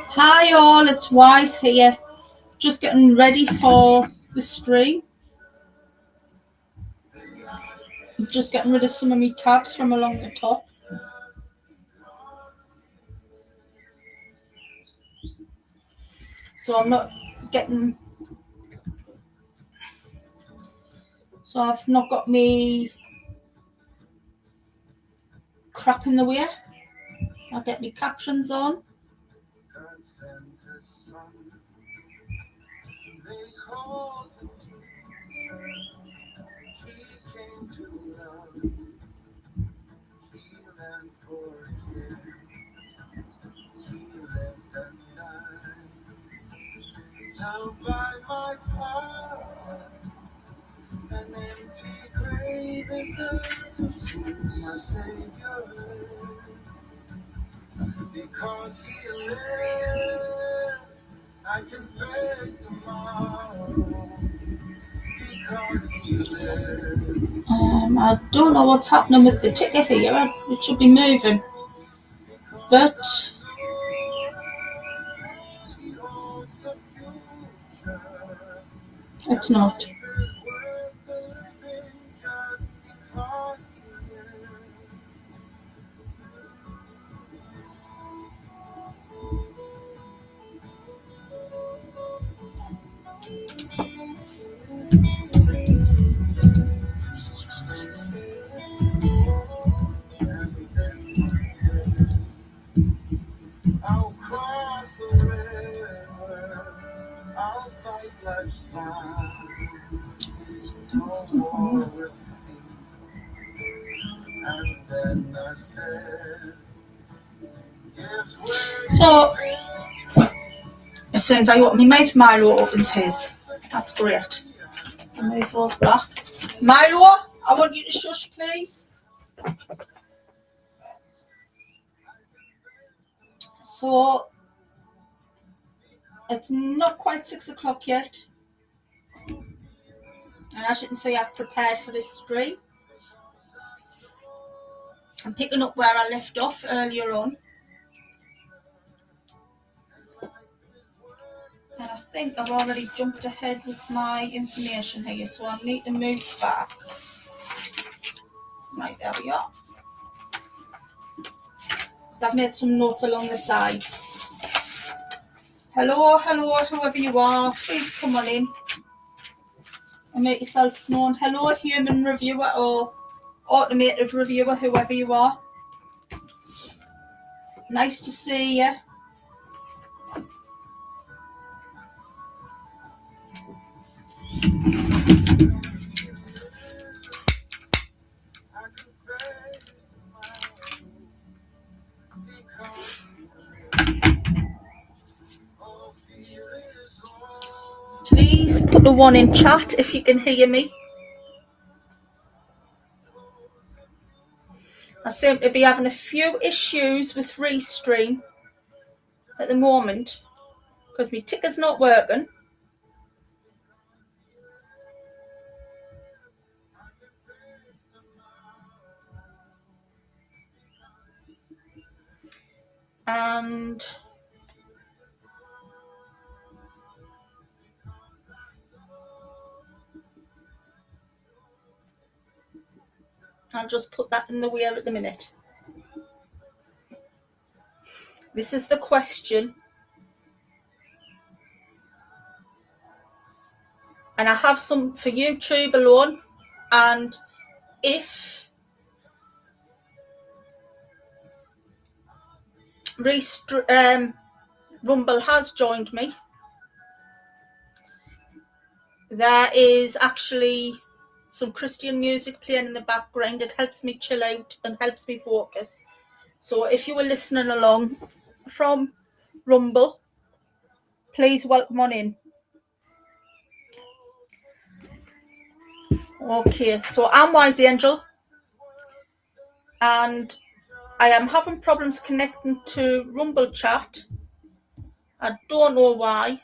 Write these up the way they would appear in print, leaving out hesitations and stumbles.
Hi all, it's Wise here. Just getting ready for the stream. Just getting rid of some of my tabs from along the top. So I'm not getting... So I've not got me crap in the way. I'll get my captions on. An empty grave is my Savior, because He lives, I can face tomorrow, because He lives. I don't know what's happening with the ticker here. It should be moving, but it's not. I'll cross the river, I'll fight life's fight. No more with me, and then I said, so, as soon as I open my mouth, Milo opens his. That's great. I'll move those back. Milo, I want you to shush, please. So, it's not quite 6 o'clock yet. And as you can see, I've prepared for this stream. I'm picking up where I left off earlier on. And I think I've already jumped ahead with my information here, so I need to move back. Right, there we are. Because I've made some notes along the sides. Hello, whoever you are, please come on in and make yourself known. Hello, human reviewer or automated reviewer, whoever you are. Nice to see you. Please put the one in chat if you can hear me. I seem to be having a few issues with Restream at the moment because my ticker's not working. And I'll just put that in the weir at the minute. This is the question. And I have some for YouTube alone. And if Rumble has joined me, there is actually some Christian music playing in the background. It helps me chill out and helps me focus. So if you were listening along from Rumble, please welcome on in. Okay, so I'm Wise Angel, and I am having problems connecting to Rumble chat. I don't know why.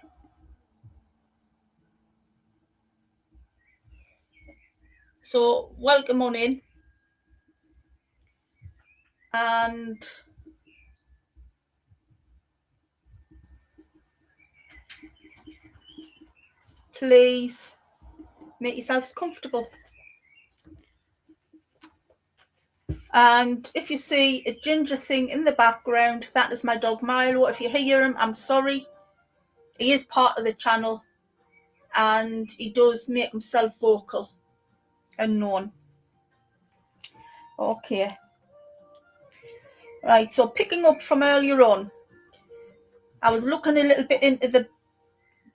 So welcome on in. and please make yourselves comfortable. And if you see a ginger thing in the background, that is my dog Milo. If you hear him, I'm sorry. He is part of the channel and he does make himself vocal and known. Okay. Right, so picking up from earlier on, I was looking a little bit into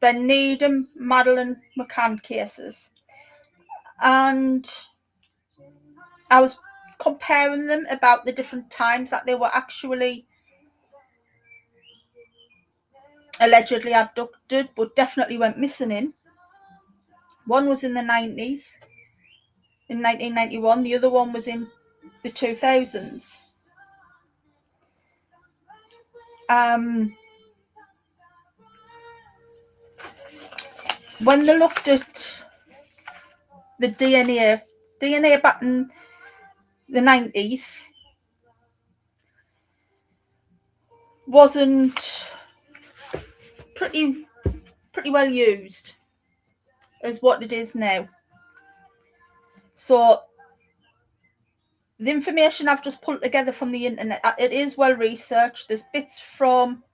the Needham Madeline McCann cases, and I was comparing them about the different times that they were actually allegedly abducted but definitely went missing in. One was in the 90s, in 1991, the other one was in the 2000s. When they looked at the DNA back in the 90s wasn't pretty well used as what it is now. So the information I've just pulled together from the internet, it is well researched. There's bits from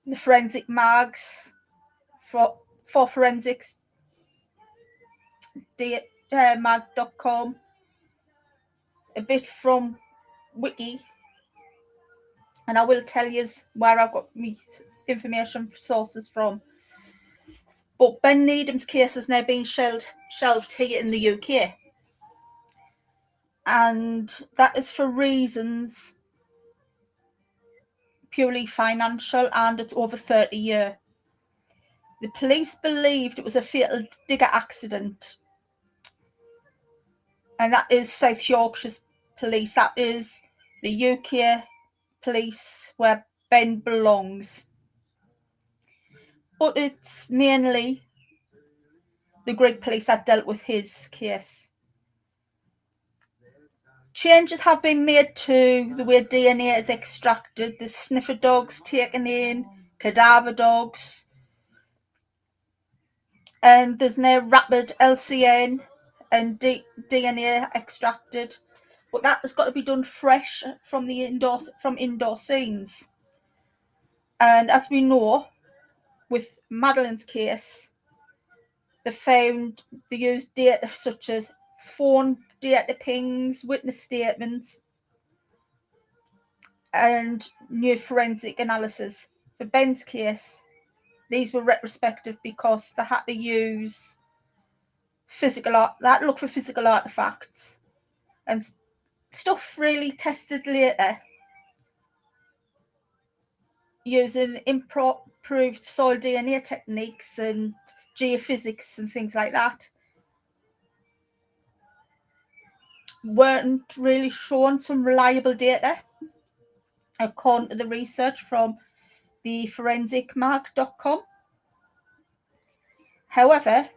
the forensic mags for forensics mag.com, a bit from wiki, and I will tell you where I've got my information sources from. But Ben Needham's case has now been shelved here in the UK, and that is for reasons purely financial, and it's over 30 years. The police believed it was a fatal digger accident, and that is South Yorkshire's police. That is the UK police where Ben belongs. But it's mainly the Greek police that dealt with his case. Changes have been made to the way DNA is extracted. There's sniffer dogs taken in, cadaver dogs, and there's now rapid LCN and DNA extracted. But that has got to be done fresh from the indoor scenes. And as we know, with Madeline's case, they used data such as phone data pings, witness statements, and new forensic analysis. For Ben's case, these were retrospective because they had to use look for physical artifacts and stuff really tested later using improved soil DNA techniques and geophysics and things like that. Weren't really shown some reliable data according to the research from the forensicmark.com. However,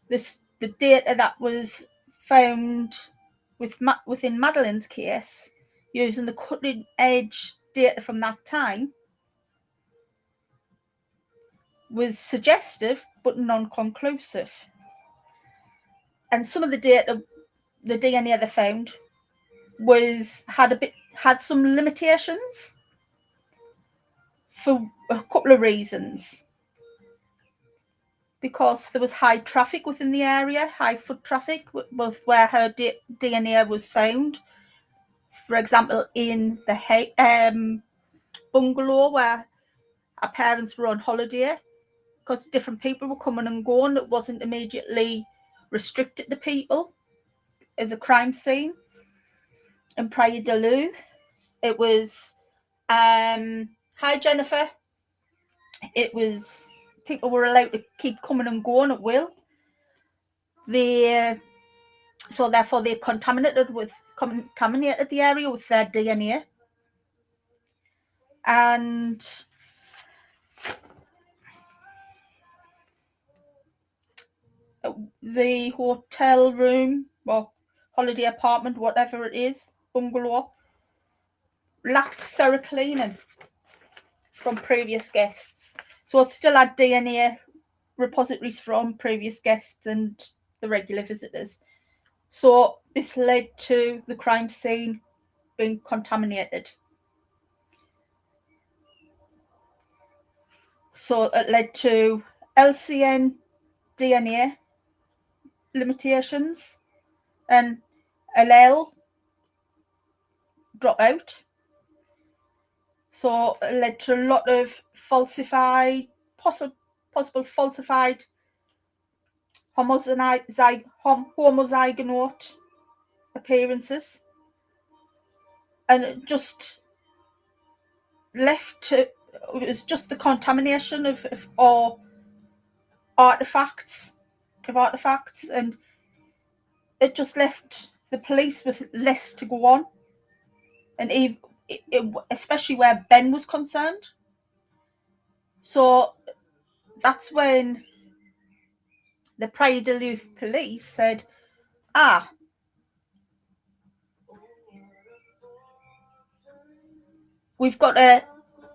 the data that was found within Madeline's case, using the cutting edge data from that time, was suggestive but non-conclusive. And some of the data, the DNA they found, had some limitations for a couple of reasons. Because there was high traffic within the area, high foot traffic, both where her DNA was found. For example, in the bungalow where our parents were on holiday, because different people were coming and going. It wasn't immediately restricted to people as a crime scene. And Praia da Luz, it was, hi Jennifer, it was, people were allowed to keep coming and going at will. So therefore they contaminated the area with their DNA. And the hotel room or holiday apartment, whatever it is, bungalow lacked thorough cleaning from previous guests. So it still had DNA repositories from previous guests and the regular visitors. So this led to the crime scene being contaminated. So it led to LCN DNA limitations and allele dropout. So it led to a lot of falsified, possible falsified homozygote appearances, and it just left to, it was just the contamination of all artifacts, and it just left the police with less to go on, and especially where Ben was concerned. So that's when the Praia de Luz police said, we've got a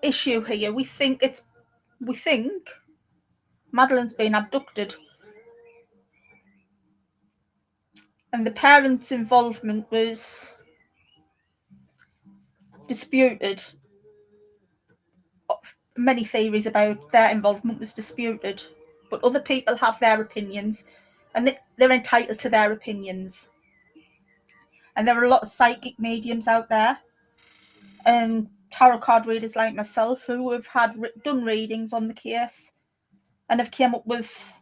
issue here. We think Madeline's been abducted. And the parents' involvement was disputed. Many theories about their involvement was disputed, but other people have their opinions, and they're entitled to their opinions. And there are a lot of psychic mediums out there, and tarot card readers like myself who have done readings on the case, and have come up with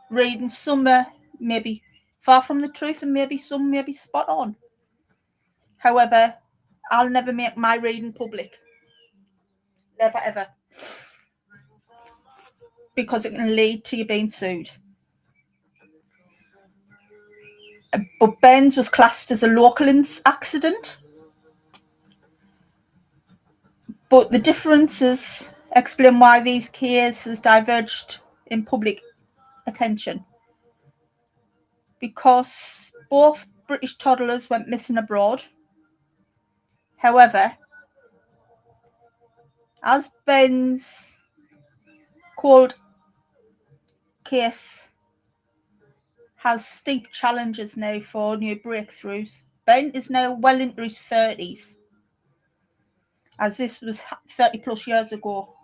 readings. Some are maybe far from the truth, and maybe some may be spot on. However, I'll never make my reading public. Never ever. Because it can lead to you being sued. But Ben's was classed as a local accident. But the differences explain why these cases diverged in public attention. Because both British toddlers went missing abroad. However, as Ben's cold case has steep challenges now for new breakthroughs, Ben is now well into his 30s, as this was 30 plus years ago.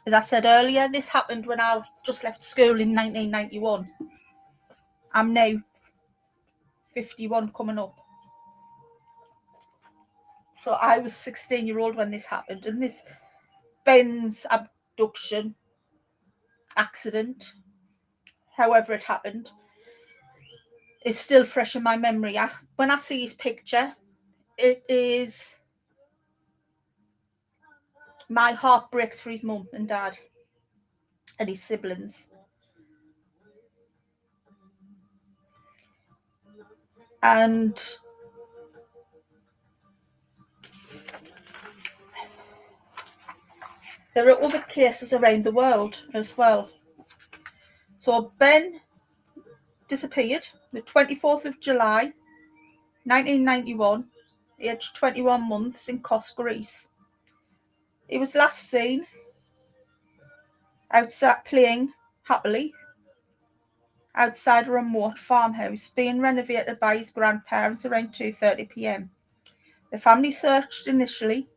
As I said earlier, this happened when I just left school in 1991. I'm now 51 coming up. So I was 16-year-old when this happened, and this Ben's abduction accident, however it happened, is still fresh in my memory. When I see his picture, it is, my heart breaks for his mum and dad and his siblings. And there are other cases around the world as well. So Ben disappeared the 24th of July 1991, aged 21 months, in Kos, Greece. He was last seen outside playing happily outside a remote farmhouse being renovated by his grandparents around 2:30 p.m. The family searched initially,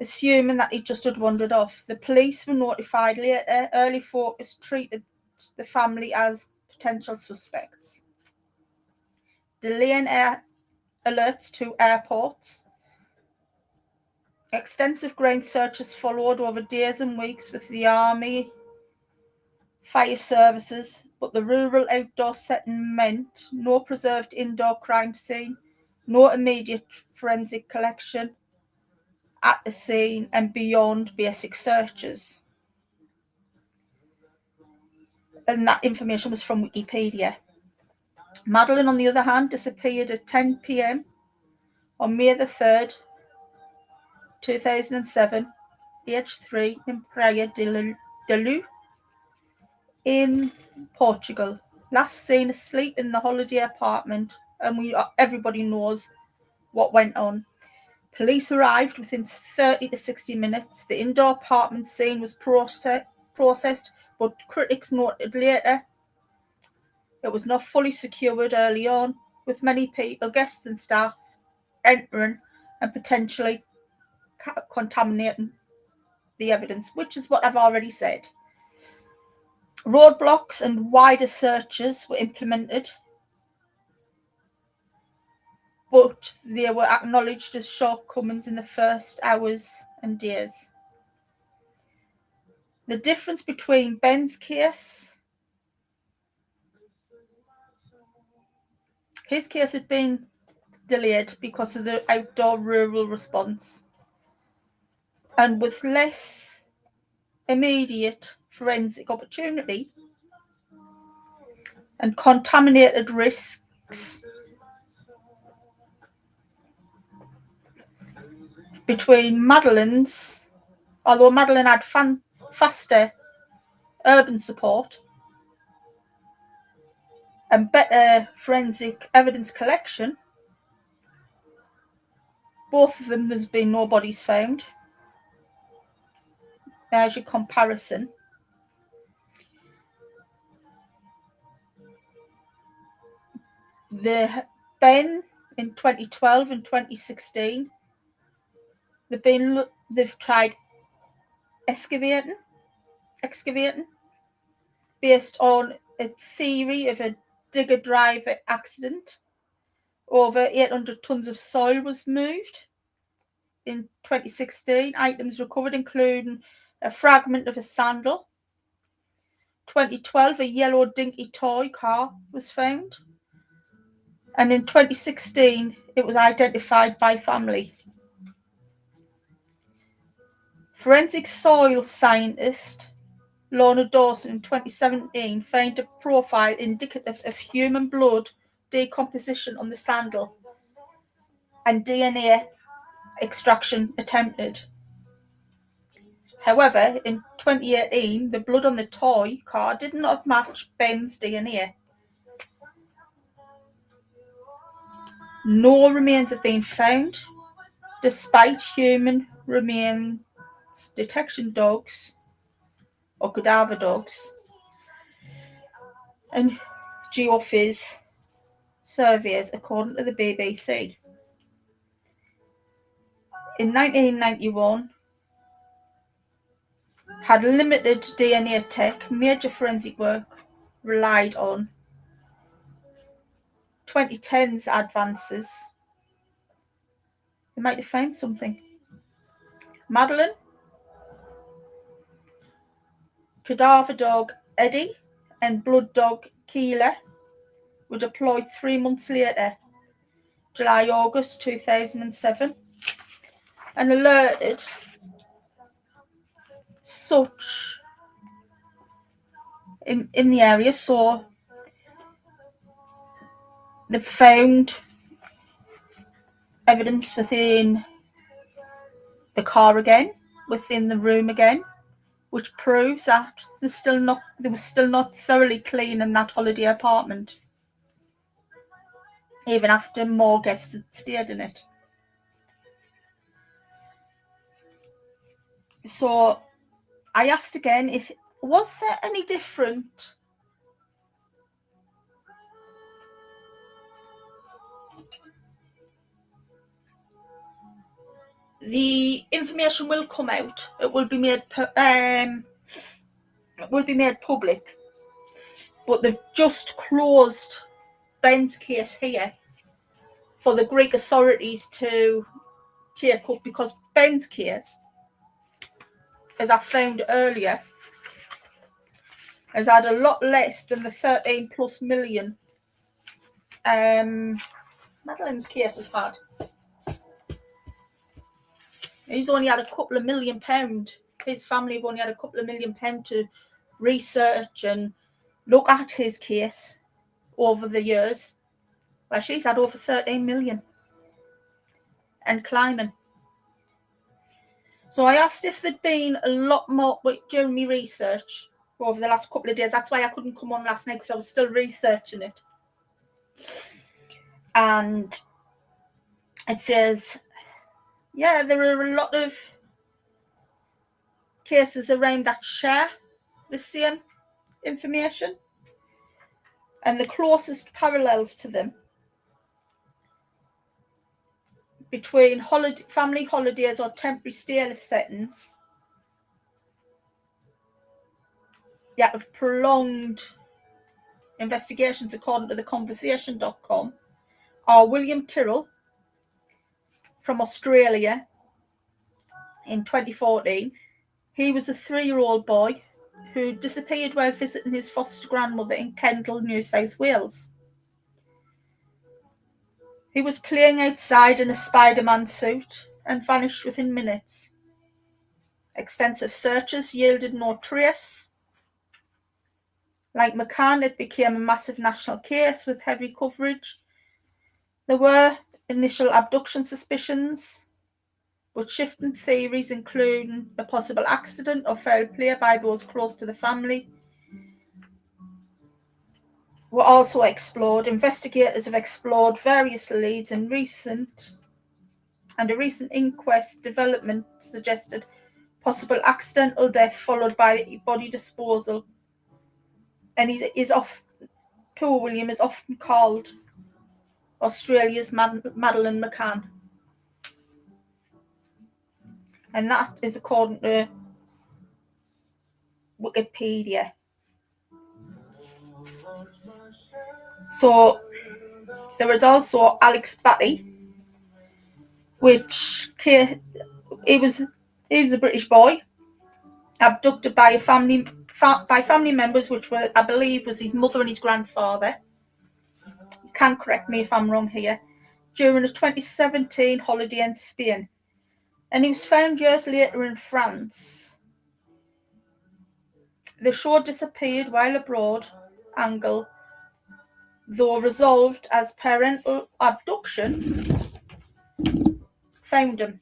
assuming that he just had wandered off. The police were notified later. Early focus treated the family as potential suspects. Delaying alerts to airports. Extensive ground searches followed over days and weeks with the army, fire services, but the rural outdoor setting meant no preserved indoor crime scene, no immediate forensic collection at the scene, and beyond basic searches. And that information was from Wikipedia. Madeline, on the other hand, disappeared at 10 p.m. on May the 3rd, 2007, aged 3, in Praia de Luz in Portugal. Last seen asleep in the holiday apartment, and everybody knows what went on. Police arrived within 30 to 60 minutes. The indoor apartment scene was processed, but critics noted later it was not fully secured early on, with many people, guests and staff, entering and potentially contaminating the evidence, which is what I've already said. Roadblocks and wider searches were implemented, but they were acknowledged as shortcomings in the first hours and days. The difference between Ben's case, his case had been delayed because of the outdoor rural response, and with less immediate forensic opportunity and contaminated risks between Madeline's, although Madeline had faster urban support and better forensic evidence collection, both of them there's been no bodies found. There's your comparison. Ben in 2012 and 2016, they've tried excavating based on a theory of a digger driver accident. Over 800 tons of soil was moved. In 2016, items recovered including a fragment of a sandal. 2012, a yellow dinky toy car was found. And in 2016, it was identified by family. Forensic soil scientist Lorna Dawson in 2017 found a profile indicative of human blood decomposition on the sandal and DNA extraction attempted. However, in 2018, the blood on the toy car did not match Ben's DNA. No remains have been found, despite human remains detection dogs or cadaver dogs and geophys surveys, according to the BBC. In 1991, had limited DNA tech, major forensic work relied on 2010's advances. They might have found something. Madeline, cadaver dog Eddie, and blood dog Keela were deployed 3 months later, July-August 2007, and alerted such in the area. So they found evidence within the car again, within the room again, which proves that they were still not thoroughly clean in that holiday apartment, even after more guests had stayed in it. So I asked again, was there any different the information will come out. It will be made public. But they've just closed Ben's case here for the Greek authorities to take up, because Ben's case, as I found earlier, has had a lot less than the 13 plus million Madeline's case has had. He's only had a couple of £1 million. His family have only had a couple of £1 million to research and look at his case over the years. Well, she's had over 13 million and climbing. So I asked if there'd been a lot more during my research over the last couple of days. That's why I couldn't come on last night, because I was still researching it. And It says, yeah, there are a lot of cases around that share the same information, and the closest parallels to them between family holidays or temporary stay settings that have prolonged investigations, according to theconversation.com, are William Tyrrell from Australia in 2014. He was a 3-year-old boy who disappeared while visiting his foster grandmother in Kendal, New South Wales. He was playing outside in a Spider-Man suit and vanished within minutes. Extensive searches yielded no trace. Like McCann, it became a massive national case with heavy coverage. There were initial abduction suspicions, but shifting theories, including a possible accident or foul play by those close to the family, were also explored. Investigators have explored various leads, and a recent inquest development suggested possible accidental death followed by body disposal. And poor William is often called Australia's Madeline McCann. And that is according to Wikipedia. So there was also Alex Batty, which he was a British boy abducted by family members, which were, I believe, was his mother and his grandfather. You can correct me if I'm wrong here. During a 2017 holiday in Spain, and he was found years later in France. The show disappeared while abroad angle, though resolved as parental abduction, found him.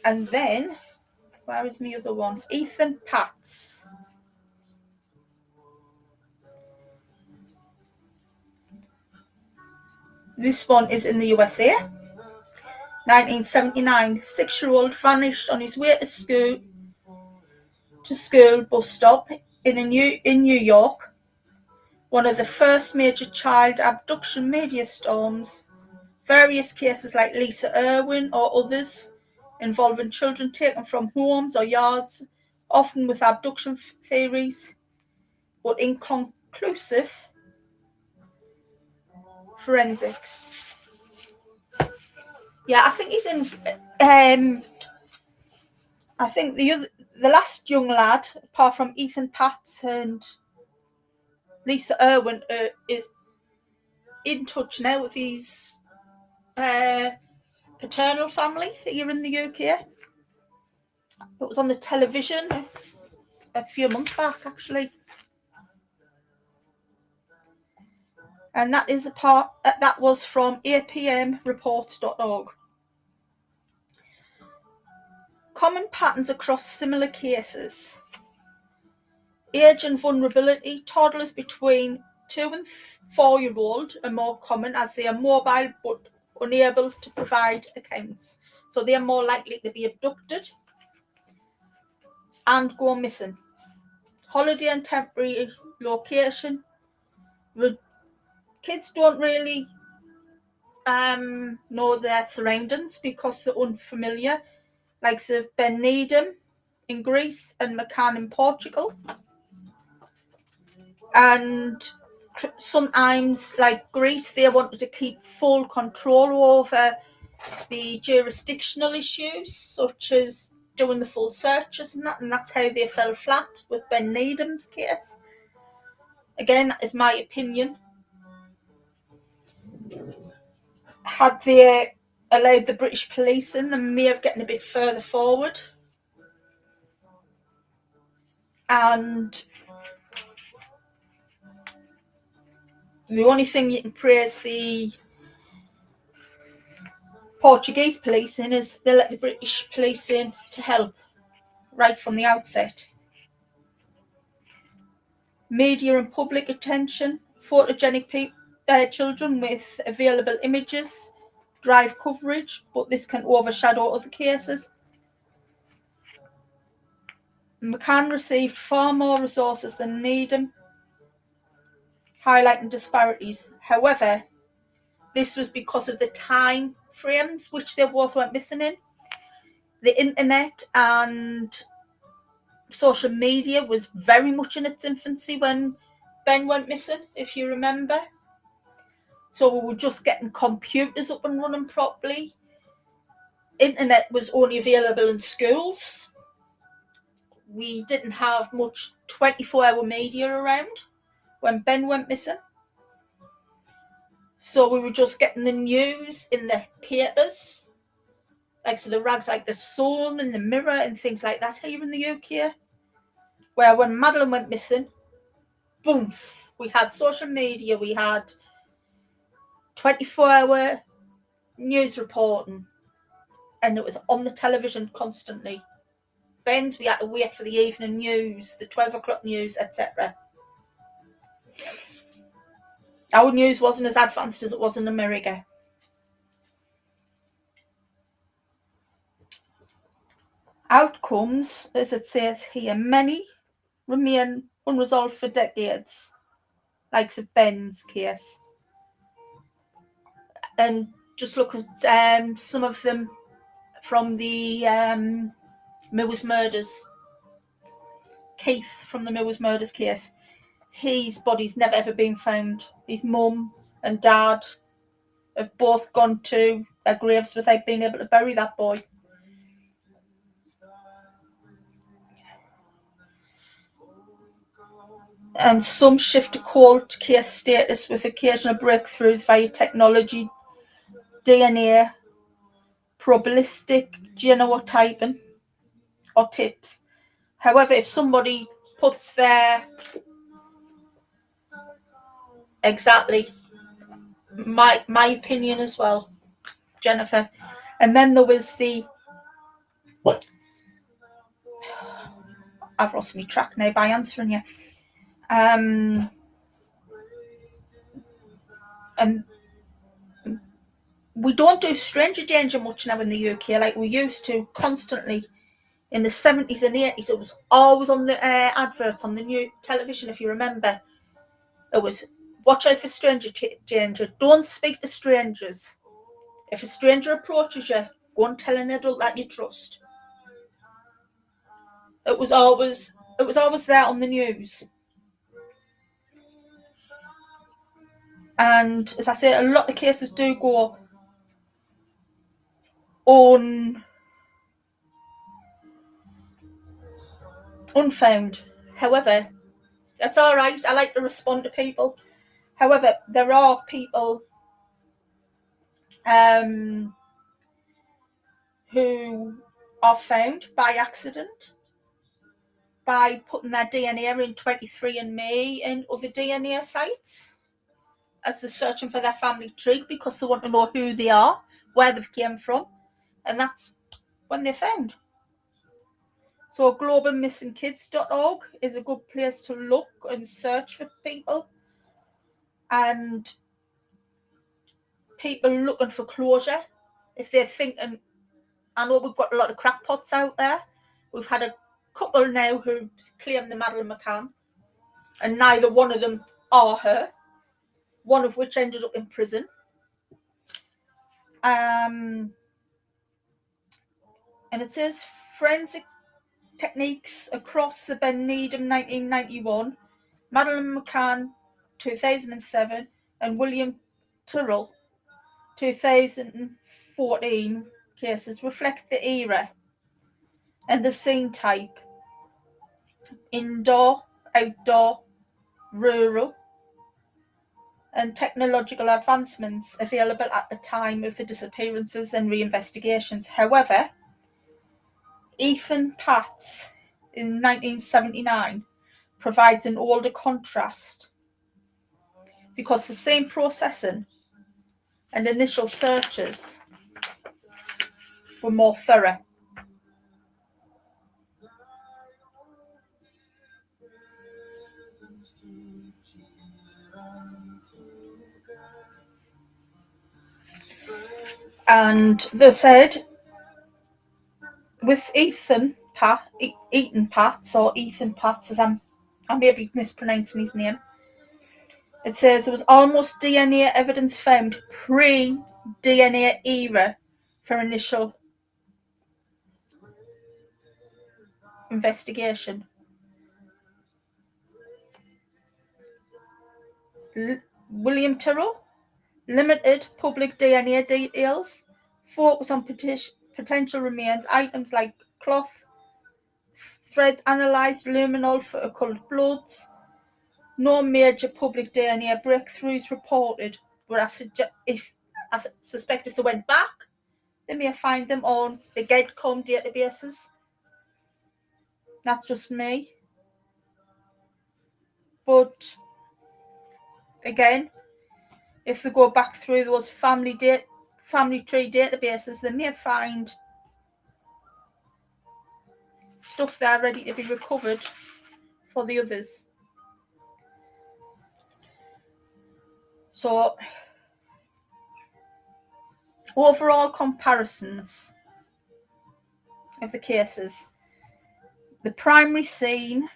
And then, where is my other one? Ethan Patz. This one is in the USA. 1979, 6-year-old vanished on his way to school bus stop in New York. One of the first major child abduction media storms. Various cases like Lisa Irwin or others involving children taken from homes or yards, often with abduction theories, but inconclusive forensics. Yeah, I think he's in. I think the last young lad, apart from Ethan Patz and Lisa Irwin, is in touch now with his paternal family here in the UK. It was on the television a few months back, actually. And that was from apmreports.org. Common patterns across similar cases. Age and vulnerability. Toddlers between 2 and 4-year-old are more common as they are mobile but unable to provide accounts. So they are more likely to be abducted and go missing. Holiday and temporary location. Kids don't really know their surroundings because they're unfamiliar, like Ben Needham in Greece and McCann in Portugal. And sometimes, like Greece, they wanted to keep full control over the jurisdictional issues, such as doing the full searches and that's how they fell flat with Ben Needham's case. Again, that is my opinion. Had they allowed the British police in, they may have gotten a bit further forward. And the only thing you can praise the Portuguese police in is they let the British police in to help right from the outset. Media and public attention. Photogenic children with available images drive coverage, but this can overshadow other cases. McCann received far more resources than Needham, highlighting disparities. However, this was because of the time frames which they both went missing in. The internet and social media was very much in its infancy when Ben went missing, if you remember. So we were just getting computers up and running properly. Internet was only available in schools. We didn't have much 24-hour media around when Ben went missing. So we were just getting the news in the papers, like so the rags like the Sun and the Mirror and things like that here in the UK. Where when Madeline went missing, boom, we had social media, we had 24-hour news reporting, and it was on the television constantly. Ben's, we had to wait for the evening news, the 12 o'clock news, etc. Our news wasn't as advanced as it was in America. Outcomes, as it says here, many remain unresolved for decades, like Ben's case. And just look at some of them from the Mills murders. Keith from the Mills murders case. His body's never ever been found. His mum and dad have both gone to their graves without being able to bury that boy. And some shift to cold case status with occasional breakthroughs via technology, DNA, probabilistic genotyping, or tips. However, if somebody puts their exactly my opinion as well, Jennifer, and then there was the I've lost my track now by answering you. And we don't do stranger danger much now in the UK like we used to constantly. In the 70s and 80s, it was always on the adverts on the new television, if you remember. It was, watch out for stranger danger. Don't speak to strangers. If a stranger approaches you, go and tell an adult that you trust. It was always there on the news. And as I say, a lot of cases do go unfound. However, that's all right. I like to respond to people. However, there are people who are found by accident by putting their DNA in 23andMe and other DNA sites as they're searching for their family tree because they want to know who they are, where they've came from, and that's when they're found. So globalmissingkids.org is a good place to look and search for people, and people looking for closure. If they're thinking, I know we've got a lot of crackpots out there. We've had a couple now who claim the Madeline McCann, and neither one of them are her, one of which ended up in prison. And it says forensic techniques across the Ben Needham 1991, Madeline McCann 2007, and William Tyrrell 2014 cases reflect the era and the scene type: indoor, outdoor, rural, and technological advancements available at the time of the disappearances and reinvestigations. However, Ethan Patz in 1979 provides an older contrast because the same processing and initial searches were more thorough. And they said with Ethan Pats, as I may be mispronouncing his name. It says there was almost DNA evidence found pre-DNA era for initial investigation. William Tyrrell, limited public DNA details, focus on potential remains, items like cloth, threads analysed, luminol for occult bloods. No major public DNA breakthroughs reported, but I suspect if they went back, they may find them on the GEDCOM databases. That's just me. But again, if they go back through those family tree databases, they may find stuff there ready to be recovered for the others. So, overall comparisons of the cases. The primary scene,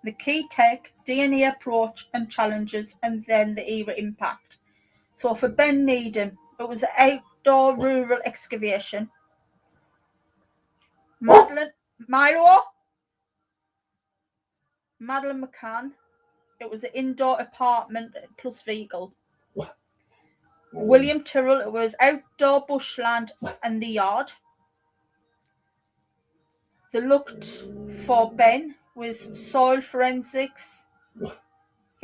the key tech, DNA approach and challenges, and then the era impact. So for Ben Needham, it was an outdoor rural excavation. Madeline McCann, it was an indoor apartment plus vehicle. William Tyrrell, it was outdoor bushland and the yard. They looked for Ben was soil forensics,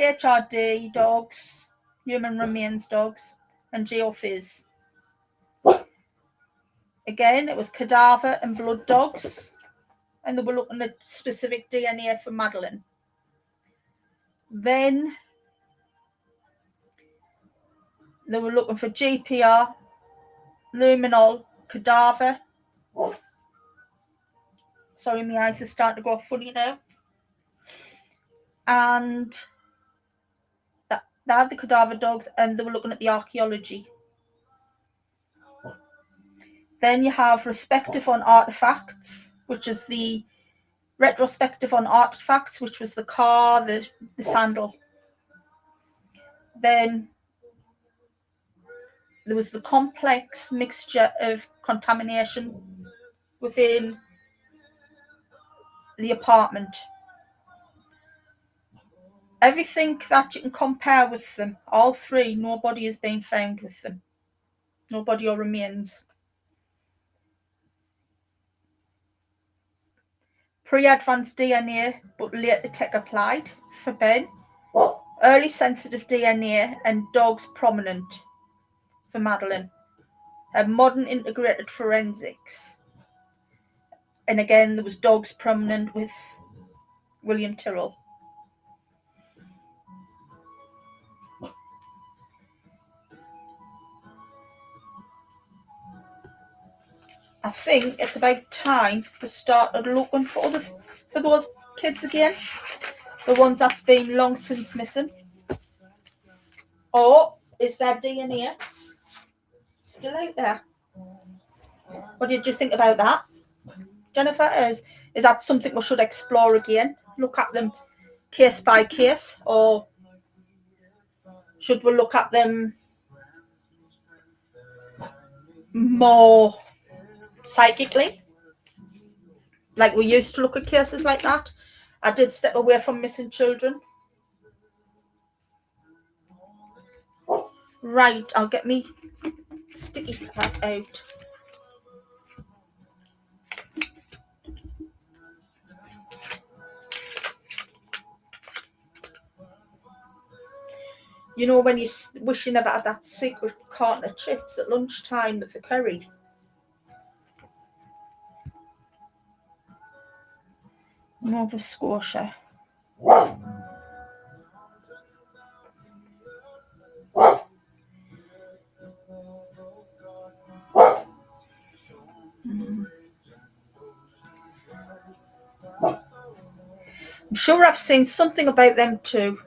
HRD dogs, human remains dogs, and geophys. Again, it was cadaver and blood dogs, and they were looking at specific DNA for Madeline. Then they were looking for GPR, luminol, cadaver. Sorry, my eyes are starting to go funny now. And they had the cadaver dogs, and they were looking at the archaeology. Then you have retrospective on artifacts, which is the retrospective on artifacts, which was the car, the sandal. Then there was the complex mixture of contamination within the apartment. Everything that you can compare with them, all three, nobody has been found with them. Nobody or remains. Pre-advanced DNA, but later tech applied for Ben. Early sensitive DNA and dogs prominent for Madeline. Modern integrated forensics. And again, there was dogs prominent with William Tyrrell. I think it's about time we started looking for those kids again. The ones that's been long since missing. Or is their DNA still out there? What did you think about that, Jennifer? Is that something we should explore again? Look at them case by case, or should we look at them more psychically, like we used to look at cases like that? I did step away from missing children. Right, I'll get me sticky pad out. You know when you wish you never had that secret carton of chips at lunchtime with the curry? Nova Scotia. I'm sure I've seen something about them too.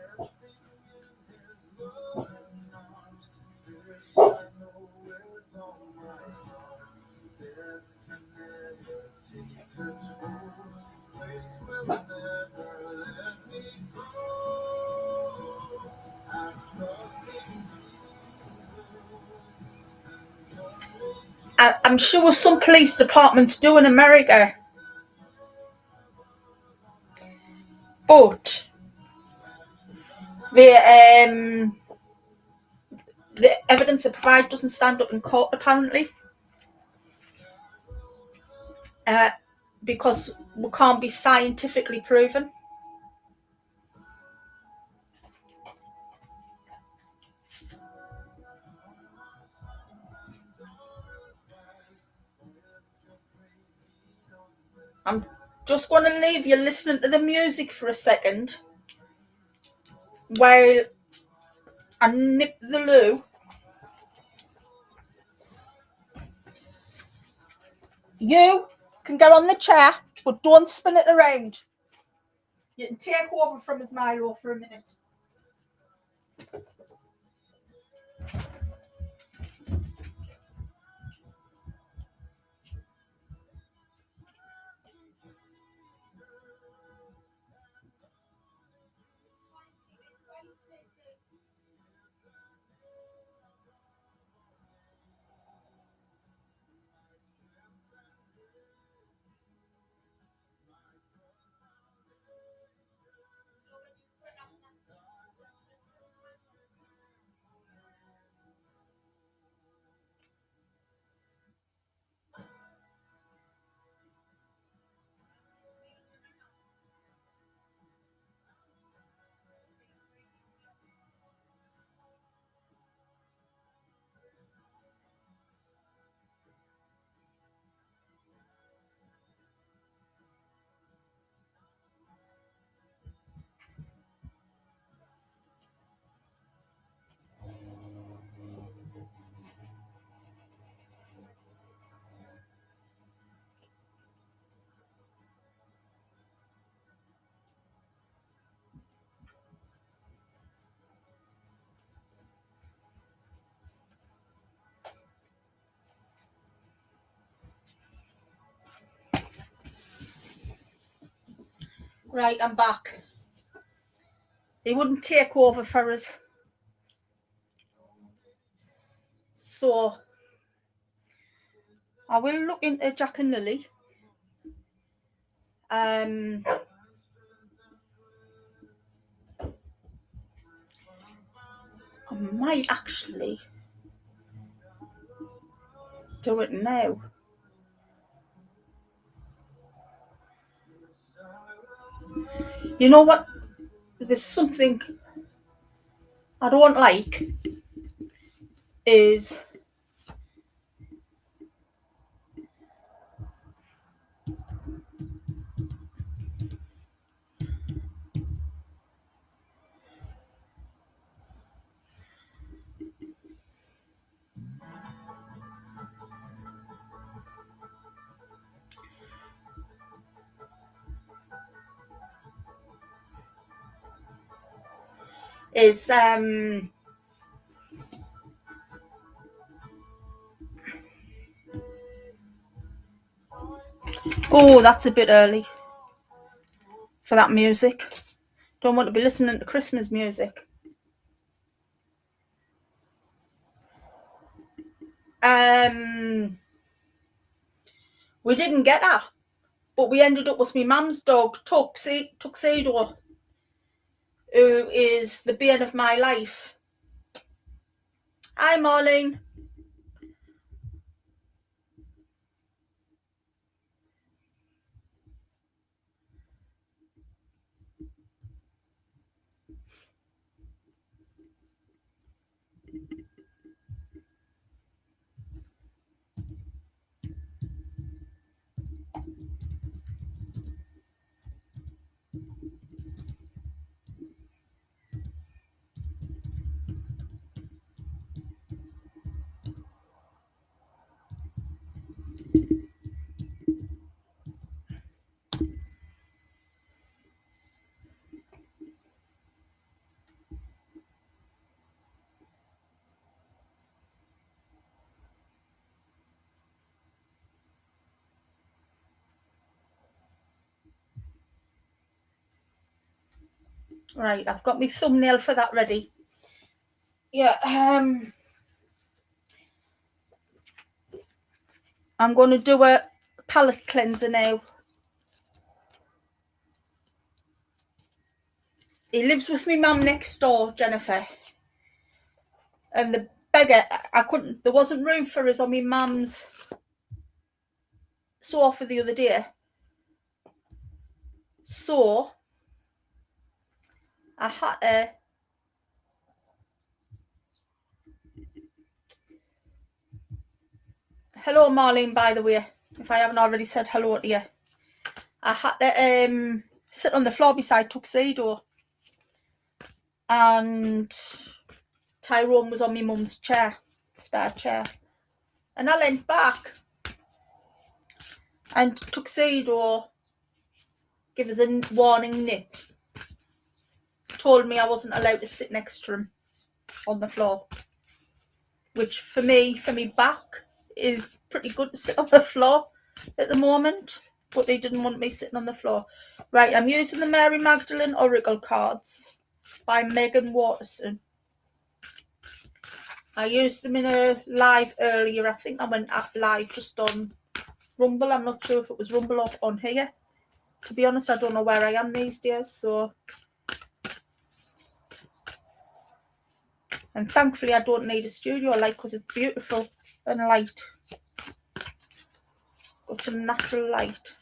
I'm sure some police departments do in America, but the evidence they provide doesn't stand up in court apparently, because we can't be scientifically proven. I'm just going to leave you listening to the music for a second while I nip the loo. You can get on the chair, but don't spin it around. You can take over from his Milo for a minute. Right, I'm back. He wouldn't take over for us. So I will look into Jack and Lily. I might actually do it now. You know what? There's something I don't like is oh, that's a bit early for that music. Don't want to be listening to Christmas music. We didn't get that, but we ended up with my mum's dog Tuxedo, who is the bane of my life. Hi, Marlene. Right, I've got my thumbnail for that ready. Yeah, I'm going to do a palate cleanser now. He lives with me mum next door, Jennifer. And the beggar, there wasn't room for us on my mum's sofa the other day. So I had to hello Marlene, by the way, if I haven't already said hello to you. I had to sit on the floor beside Tuxedo, and Tyrone was on my mum's chair, spare chair, and I leant back, and Tuxedo gave us a warning nip, told me I wasn't allowed to sit next to him on the floor, which for me back is pretty good to sit on the floor at the moment, but they didn't want me sitting on the floor. Right, I'm using the Mary Magdalene Oracle cards by Megan Watterson. I used them in a live earlier. I think I went live just on Rumble. I'm not sure if it was Rumble or on here. To be honest, I don't know where I am these days. So, and thankfully I don't need a studio light because it's beautiful and light. Got some natural light.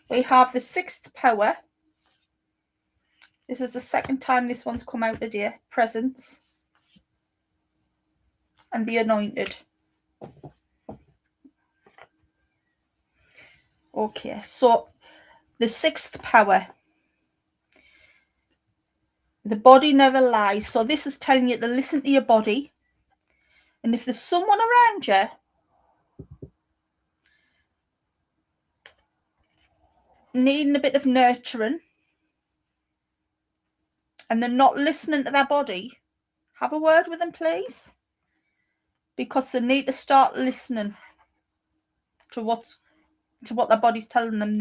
We have the sixth power. This is the second time this one's come out today. Presence. And the anointed. Okay, so the sixth power. The body never lies. So this is telling you to listen to your body. And if there's someone around you needing a bit of nurturing and they're not listening to their body, have a word with them, please. Because they need to start listening to what their body's telling them.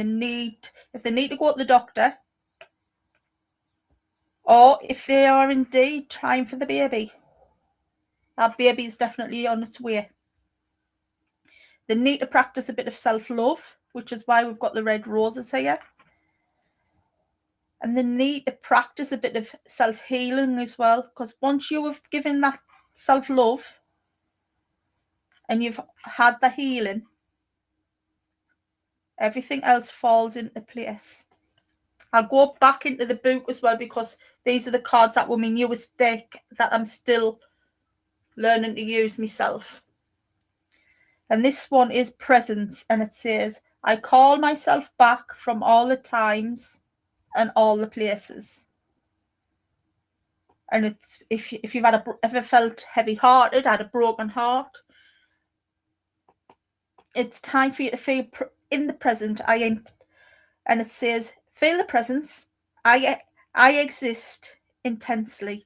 If they need to go to the doctor, or if they are indeed trying for the baby, that baby is definitely on its way. They need to practice a bit of self-love, which is why we've got the red roses here. And they need to practice a bit of self-healing as well, because once you have given that self-love and you've had the healing, everything else falls into place. I'll go back into the book as well, because these are the cards that were my newest deck that I'm still learning to use myself. And this one is presence, and it says, I call myself back from all the times and all the places. And it's if you've ever felt heavy-hearted, had a broken heart, it's time for you to feel in the present. And it says, feel the presence. I exist intensely.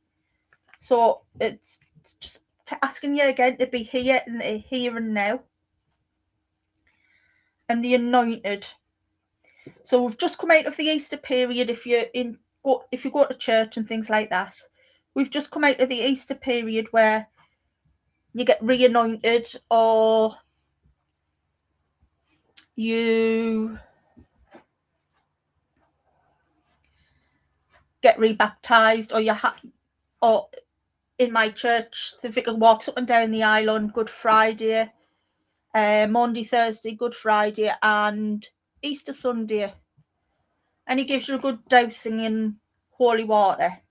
So it's just asking you again to be here in the here and now. And the anointed. So we've just come out of the Easter period. If you go to church and things like that, we've just come out of the Easter period where you get re-anointed, or you get rebaptized, or in my church, the vicar walks up and down the aisle on Good Friday, Monday, Thursday, Good Friday, and Easter Sunday, and he gives you a good dousing in holy water.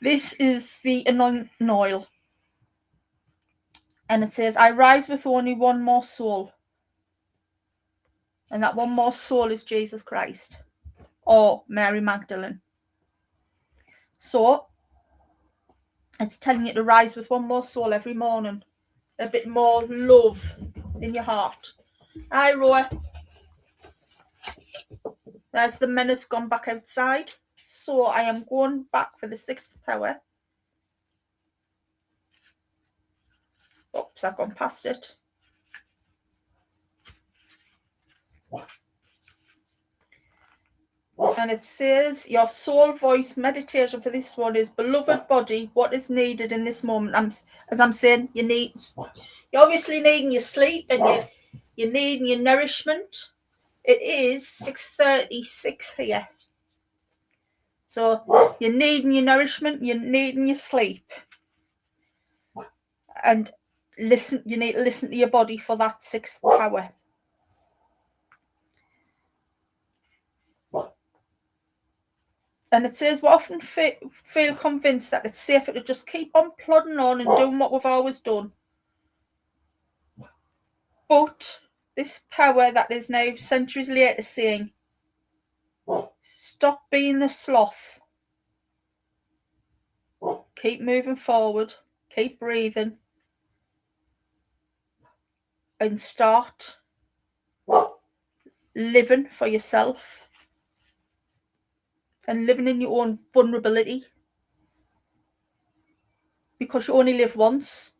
This is the anointing oil, and it says, I rise with only one more soul, and that one more soul is Jesus Christ, or Mary Magdalene. So it's telling you to rise with one more soul every morning. A bit more love in your heart. Hi, Roa. There's the menace gone back outside. So I am going back for the sixth power. Oops, I've gone past it. And it says your soul voice meditation for this one is, beloved body, what is needed in this moment? As I'm saying, you're obviously needing your sleep and you're needing your nourishment. It is 6:36 here. So you're needing your nourishment, you're needing your sleep. And you need to listen to your body for that sixth power. And it says we often feel convinced that it's safer to just keep on plodding on and doing what we've always done. But this power that is now centuries later saying, stop being a sloth. Keep moving forward. Keep breathing. And start living for yourself. And living in your own vulnerability. Because you only live once.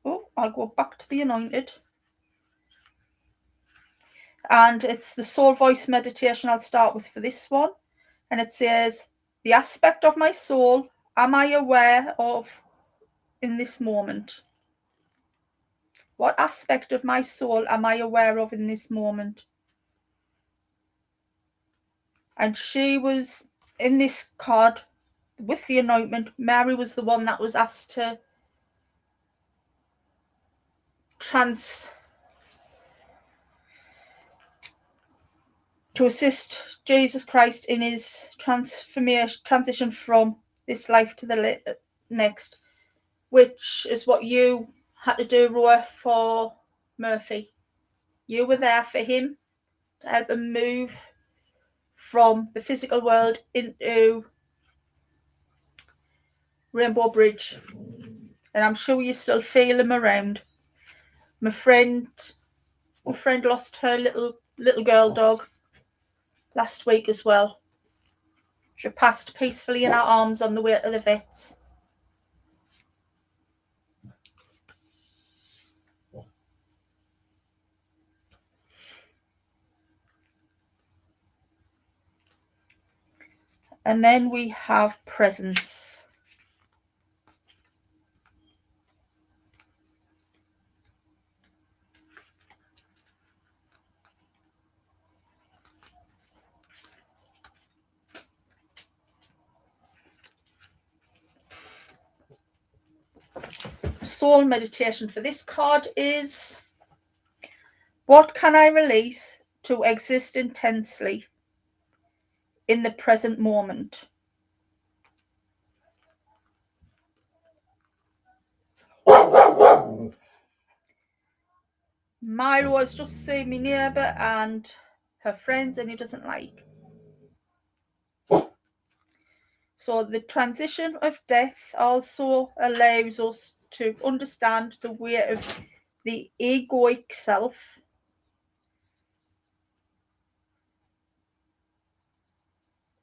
Oh, I'll go back to the anointed. And it's the soul voice meditation I'll start with for this one. And it says, the aspect of my soul am I aware of in this moment? What aspect of my soul am I aware of in this moment? And she was in this card with the anointment. Mary was the one that was asked to assist Jesus Christ in his transition from this life to the next, which is what you had to do, Roy, for Murphy. You were there for him to help him move from the physical world into Rainbow Bridge. And I'm sure you still feel him around. My friend lost her little girl dog last week as well. She passed peacefully in our arms on the way to the vets. And then we have presence. Soul meditation for this card is, what can I release to exist intensely in the present moment? Milo has just seen my neighbour and her friends, and he doesn't like. So the transition of death also allows us to understand the way of the egoic self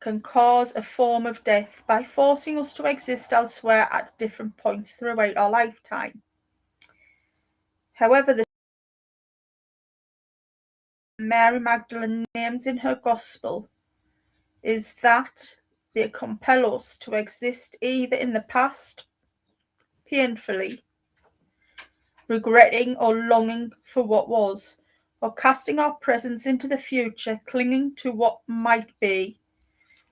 can cause a form of death by forcing us to exist elsewhere at different points throughout our lifetime. However, the Mary Magdalene names in her gospel is that they compel us to exist either in the past, painfully, regretting or longing for what was, or casting our presence into the future, clinging to what might be.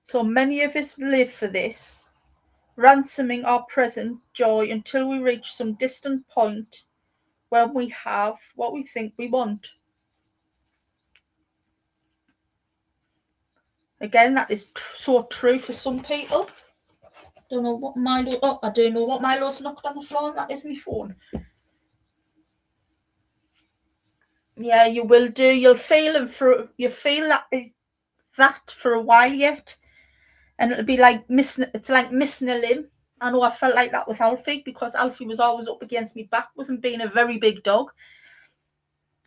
So many of us live for this, ransoming our present joy until we reach some distant point when we have what we think we want. Again, that is so true for some people. Don't know what Milo. Oh, I do know what Milo's knocked on the floor, and that is my phone. Yeah, you will do. You'll feel that for a while yet, and it'll be like missing. It's like missing a limb. I know I felt like that with Alfie, because Alfie was always up against me back with him being a very big dog,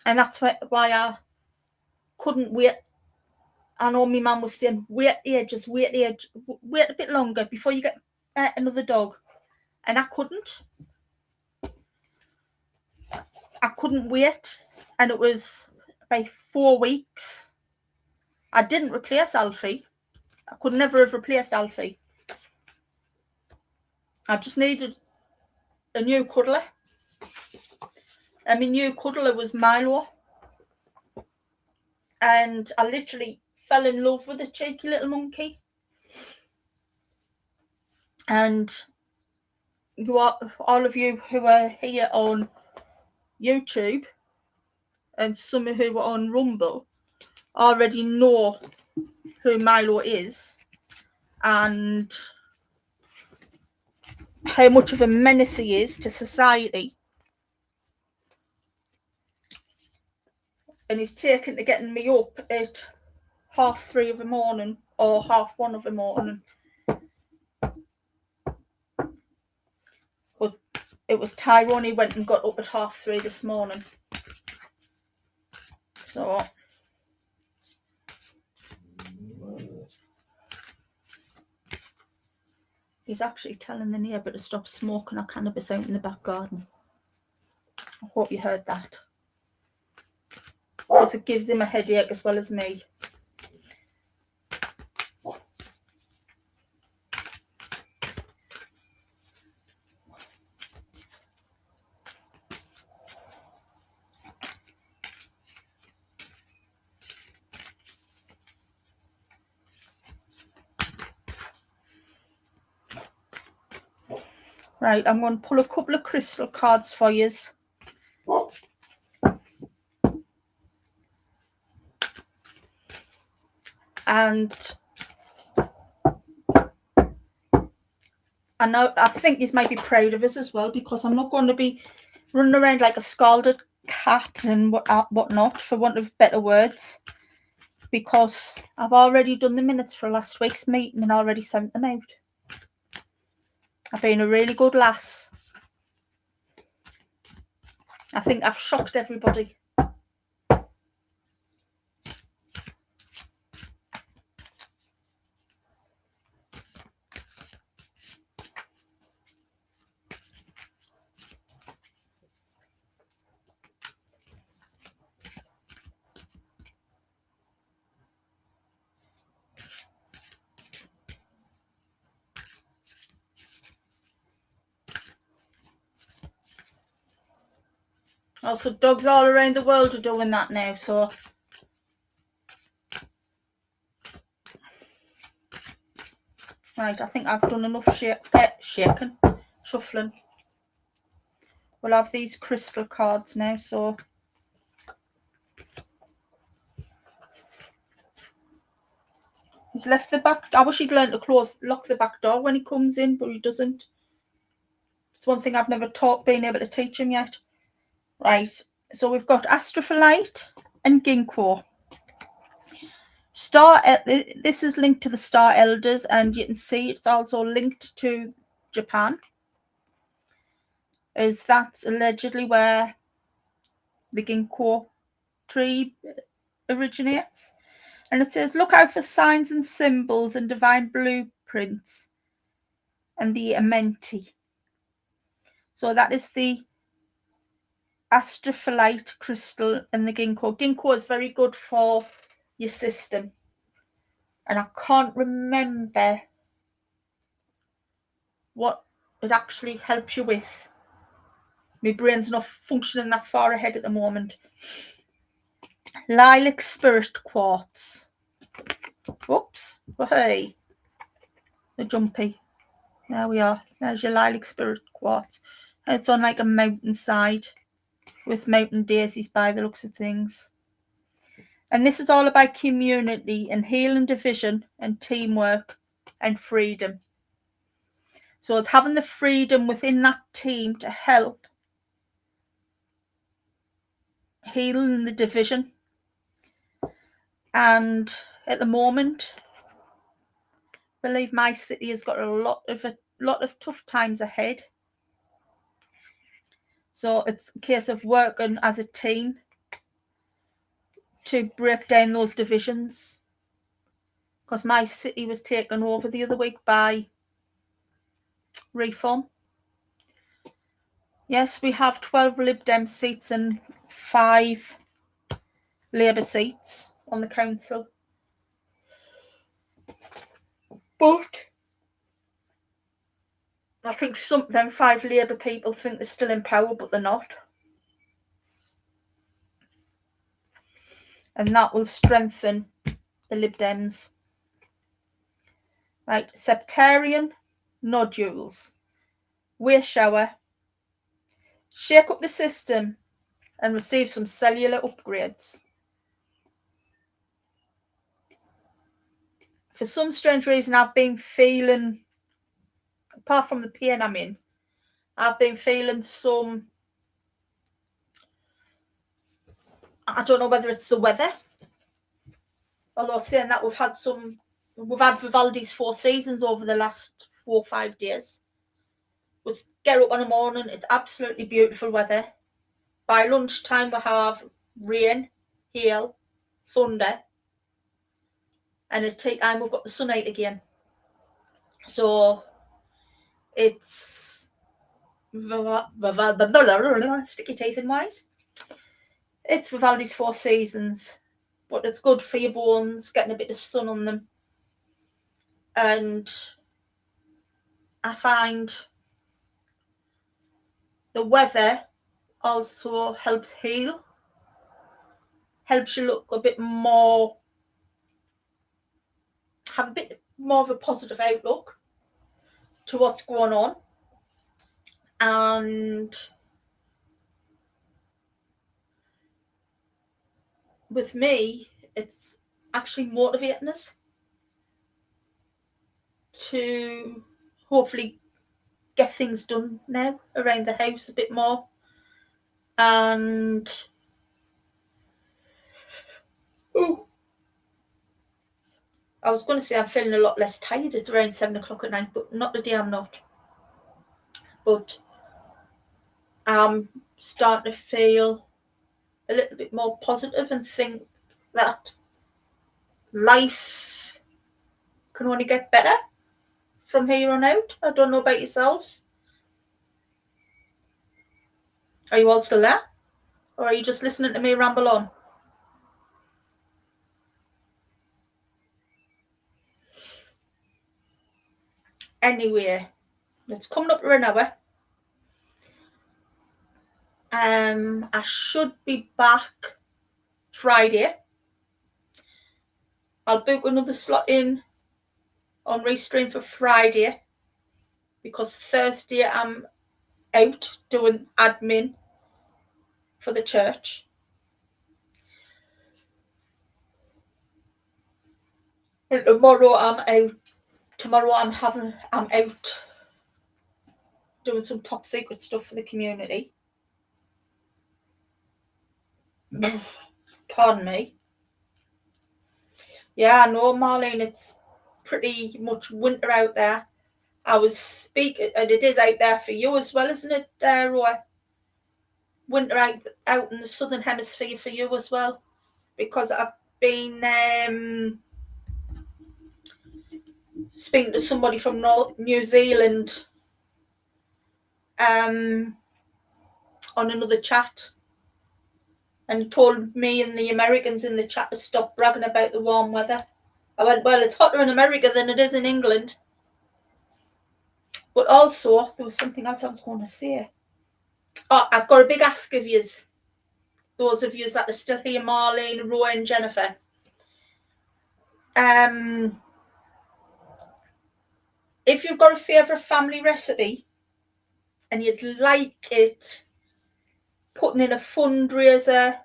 and that's why I couldn't wait. I know my mum was saying, wait here, just wait here, wait a bit longer before you get another dog, and I couldn't. I couldn't wait, and it was about 4 weeks. I didn't replace Alfie. I could never have replaced Alfie. I just needed a new cuddler. And my new cuddler was Milo. And I literally fell in love with the cheeky little monkey. And all of you who are here on YouTube and some who are on Rumble already know who Milo is and how much of a menace he is to society. And he's taken to getting me up at 3:30 of the morning or 1:30 of the morning. But it was Tyrone, he went and got up at 3:30 this morning. So he's actually telling the neighbour to stop smoking our cannabis out in the back garden. I hope you heard that. Because it gives him a headache as well as me. Right, I'm going to pull a couple of crystal cards for you. And I think you might be proud of us as well, because I'm not going to be running around like a scalded cat and whatnot, for want of better words, because I've already done the minutes for last week's meeting and already sent them out. I've been a really good lass. I think I've shocked everybody. Also, dogs all around the world are doing that now, so right, I think I've done enough shaking, shuffling. We'll have these crystal cards now, so he's left the back. I wish he'd learn to lock the back door when he comes in, but he doesn't. It's one thing I've never been able to teach him yet. Right, so we've got Astrophyllite and Ginkgo. This is linked to the Star Elders, and you can see it's also linked to Japan, as that's allegedly where the Ginkgo tree originates. And it says, look out for signs and symbols and divine blueprints and the amenti. So that is the Astrophyllite crystal and the Ginkgo. Ginkgo is very good for your system. And I can't remember what it actually helps you with. My brain's not functioning that far ahead at the moment. Lilac Spirit Quartz. Oops. Oh, hey. The jumpy. There we are. There's your Lilac Spirit Quartz. It's on like a mountainside with mountain daisies by the looks of things. And this is all about community and healing, division and teamwork and freedom. So it's having the freedom within that team to help healing the division. And at the moment, I believe my city has got a lot of tough times ahead. So it's a case of working as a team to break down those divisions. Because my city was taken over the other week by Reform. Yes, we have 12 Lib Dem seats and 5 Labour seats on the council. But I think some of them 5 Labour people think they're still in power, but they're not. And that will strengthen the Lib Dems. Right, septarian nodules. Wear shower. Shake up the system and receive some cellular upgrades. For some strange reason, I've been feeling, apart from the pain I'm in, I've been feeling some, I don't know whether it's the weather, although saying that we've had Vivaldi's 4 seasons over the last 4 or 5 days. We get up in the morning, it's absolutely beautiful weather. By lunchtime we have rain, hail, thunder, and at tea time we've got the sun out again. So it's sticky teeth in wise. It's Vivaldi's 4 seasons, but it's good for your bones, getting a bit of sun on them. And I find the weather also helps heal, helps you look a bit more, have a bit more of a positive outlook to what's going on. And with me, it's actually motivating us to hopefully get things done now around the house a bit more. And I was going to say I'm feeling a lot less tired at around 7 o'clock at night, but not today, I'm not. But I'm starting to feel a little bit more positive and think that life can only get better from here on out. I don't know about yourselves. Are you all still there? Or are you just listening to me ramble on? Anyway, it's coming up to an hour. I should be back Friday. I'll book another slot in on Restream for Friday because Thursday I'm out doing admin for the church. And tomorrow I'm out. Tomorrow I'm out doing some top secret stuff for the community. Pardon me. Yeah, I know, Marlene, it's pretty much winter out there. I was speaking, and it is out there for you as well, isn't it, Roy? Winter out in the southern hemisphere for you as well, because I've been speaking to somebody from New Zealand on another chat, and told me and the Americans in the chat to stop bragging about the warm weather. I went, well, it's hotter in America than it is in England. But also, there was something else I was going to say. Oh, I've got a big ask of yous. Those of yous that are still here, Marlene, Roy and Jennifer. If you've got a favourite family recipe and you'd like it putting in a fundraiser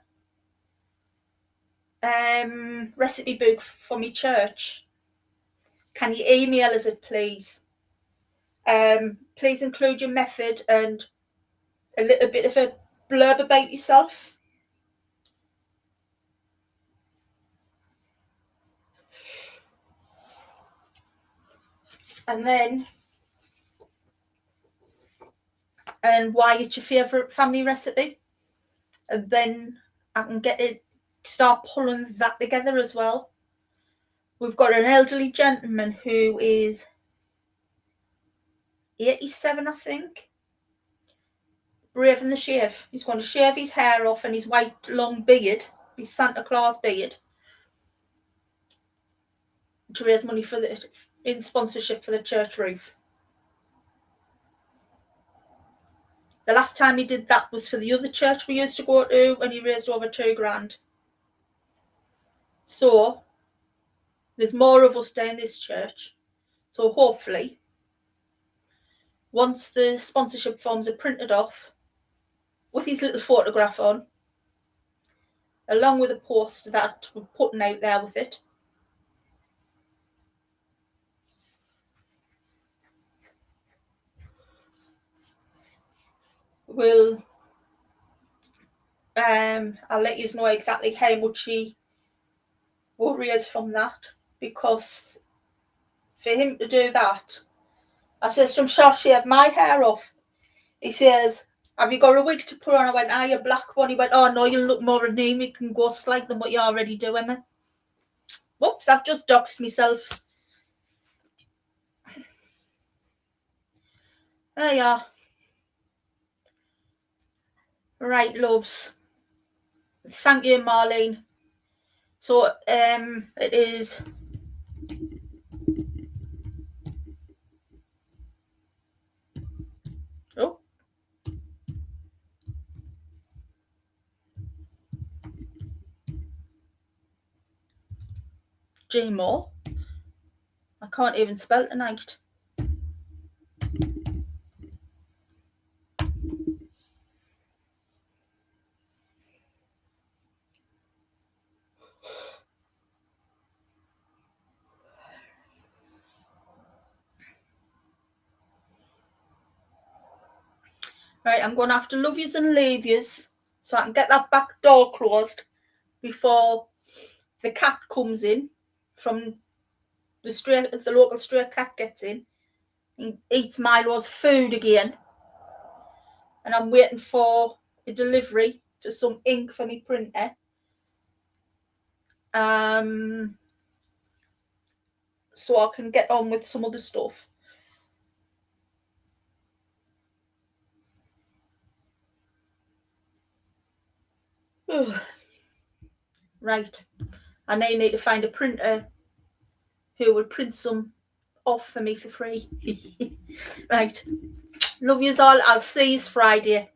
recipe book for me church, can you email us it, please? Please include your method and a little bit of a blurb about yourself. And why it's your favourite family recipe. And then I can start pulling that together as well. We've got an elderly gentleman who is 87, I think. braving the shave. He's going to shave his hair off and his white long beard, his Santa Claus beard, to raise money for in sponsorship for the church roof. The last time he did that was for the other church we used to go to, and he raised over £2,000. So there's more of us down this church. So hopefully, once the sponsorship forms are printed off with his little photograph on, along with a post that we're putting out there with it, we'll I'll let you know exactly how much he will raise from that, because for him to do that, I says to him, shall I shave my hair off? He says, have you got a wig to put on? I went, a black one. He went, oh no, you'll look more anemic and ghost-like than what you already do, Emma. Whoops, I've just doxed myself. There you are. Right, loves. Thank you, Marlene. So, it is... Oh. Gmo. I can't even spell tonight. Right, I'm going to have to love yous and leave yous so I can get that back door closed before the cat comes in from the local stray cat gets in and eats Milo's food again. And I'm waiting for a delivery for some ink for my printer. So I can get on with some other stuff. Right. I now need to find a printer who will print some off for me for free. Right. Love yous all. I'll see yous Friday.